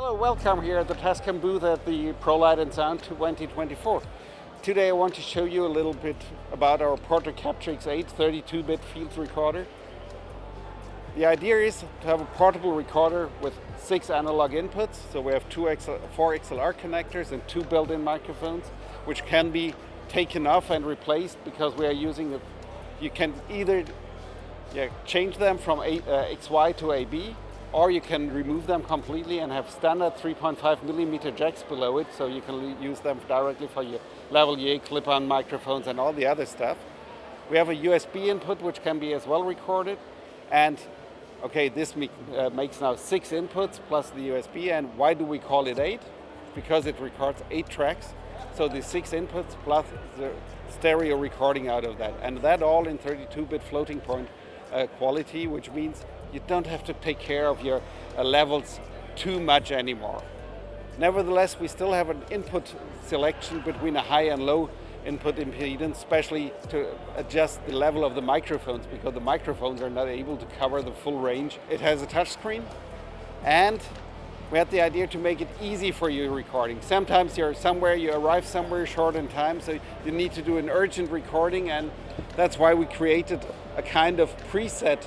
Hello, welcome here at the Tascam booth at the Prolight and Sound 2024. Today I want to show you a little bit about our Portacapture X8 32-bit field recorder. The idea is to have a portable recorder with 6 analog inputs. So we have 4 XLR connectors and 2 built-in microphones, which can be taken off and replaced because we are using it. You can either change them from XY to AB, or you can remove them completely and have standard 3.5mm jacks below it, so you can use them directly for your Lavalier clip-on microphones and all the other stuff. We have a USB input which can be as well recorded, and this makes now 6 inputs plus the USB. And why do we call it 8? Because it records 8 tracks, so the 6 inputs plus the stereo recording out of that, and that all in 32-bit floating point quality, which means you don't have to take care of your levels too much anymore. Nevertheless, we still have an input selection between a high and low input impedance, especially to adjust the level of the microphones, because the microphones are not able to cover the full range. It has a touchscreen, and we had the idea to make it easy for you recording. Sometimes you arrive somewhere short in time, so you need to do an urgent recording, and that's why we created a kind of preset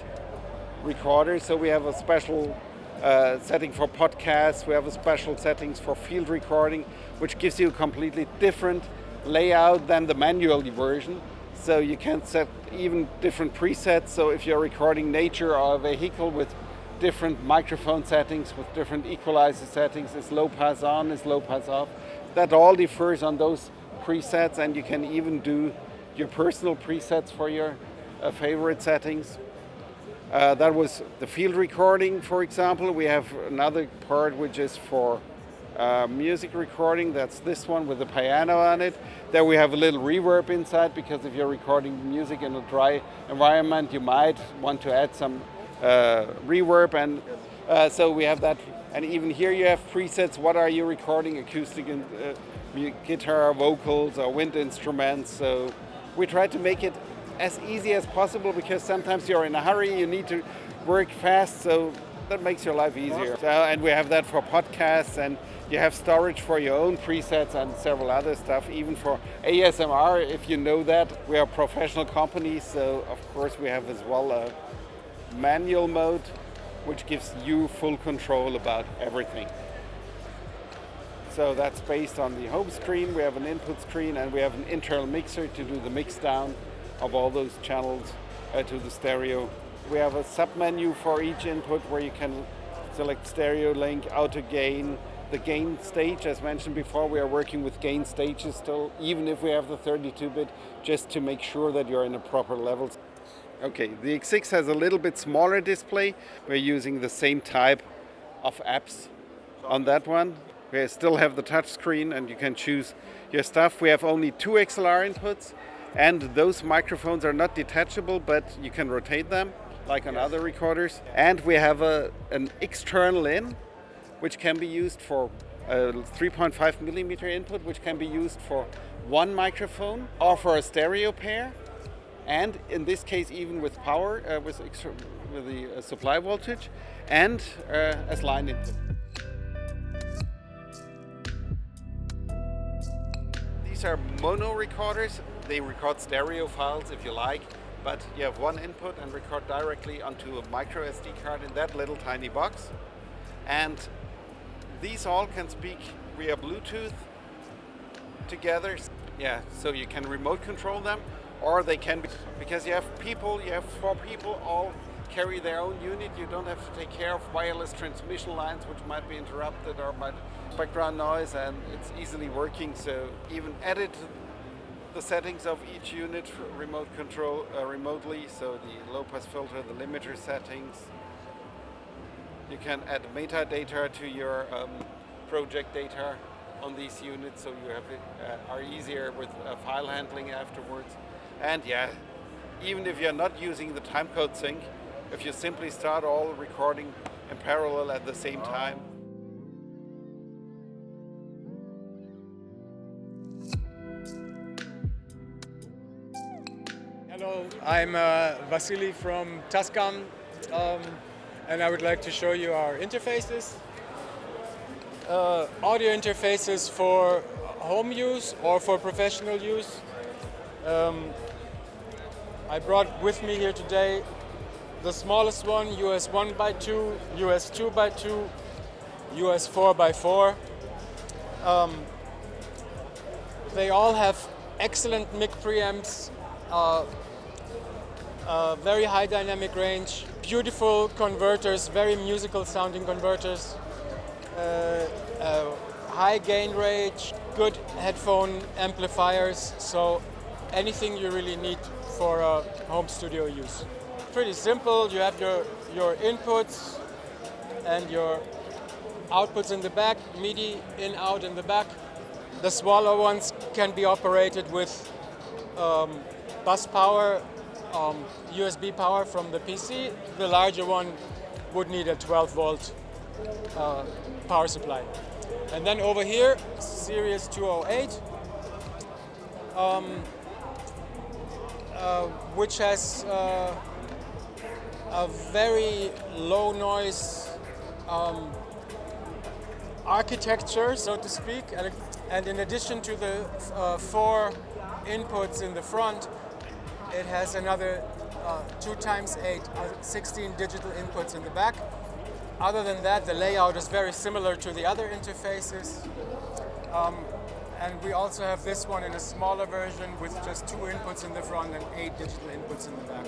recorder. So we have a special setting for podcasts, we have a special settings for field recording, which gives you a completely different layout than the manual version. So you can set even different presets. So if you're recording nature or a vehicle, with different microphone settings, with different equalizer settings, is low pass on, is low pass off. That all differs on those presets, and you can even do your personal presets for your favorite settings. That was the field recording, for example. We have another part which is for music recording. That's this one with the piano on it. There we have a little reverb inside, because if you're recording music in a dry environment, you might want to add some reverb, and so we have that. And even here you have presets. What are you recording? Acoustic and guitar, vocals, or wind instruments. So we try to make it as easy as possible, because sometimes you're in a hurry, you need to work fast, so that makes your life easier. And we have that for podcasts, and you have storage for your own presets and several other stuff, even for ASMR, if you know that. We are a professional company, so of course we have as well a manual mode, which gives you full control about everything. So that's based on the home screen. We have an input screen, and we have an internal mixer to do the mix down of all those channels to the stereo. We have a sub-menu for each input where you can select stereo link, auto gain, the gain stage. As mentioned before, we are working with gain stages still, even if we have the 32-bit, just to make sure that you're in the proper levels. Okay, the X6 has a little bit smaller display. We're using the same type of apps on that one. We still have the touch screen, and you can choose your stuff. We have only 2 XLR inputs, and those microphones are not detachable, but you can rotate them like on other recorders. And we have an external in, which can be used for a 3.5mm input, which can be used for one microphone or for a stereo pair, and in this case even with power, with the supply voltage, and as line input. These are mono recorders. They record stereo files if you like, but you have one input and record directly onto a micro SD card in that little tiny box. And these all can speak via Bluetooth together. So you can remote control them, or they can be, because you have 4 people all carry their own unit. You don't have to take care of wireless transmission lines, which might be interrupted or might background noise, and it's easily working. So even edit the settings of each unit remote control remotely. So the low pass filter, the limiter settings. You can add metadata to your project data on these units, so you have are easier with file handling afterwards. And even if you're not using the timecode sync, if you simply start all recording in parallel at the same time. Hello, I'm Vasily from Tascam, and I would like to show you our interfaces. audio interfaces for home use or for professional use. I brought with me here today the smallest one, US 1x2, US 2x2, US 4x4. They all have excellent mic preamps, very high dynamic range, beautiful converters, very musical sounding converters, high gain range, good headphone amplifiers, so anything you really need for home studio use. Pretty simple. You have your inputs and your outputs in the back, MIDI in, out in the back. The smaller ones can be operated with bus power, USB power from the PC. The larger one would need a 12-volt power supply. And then over here, Series 208, which has a very low noise architecture, so to speak. And in addition to the 4 inputs in the front, it has another 2x8, 16 digital inputs in the back. Other than that, the layout is very similar to the other interfaces. And we also have this one in a smaller version with just 2 inputs in the front and 8 digital inputs in the back.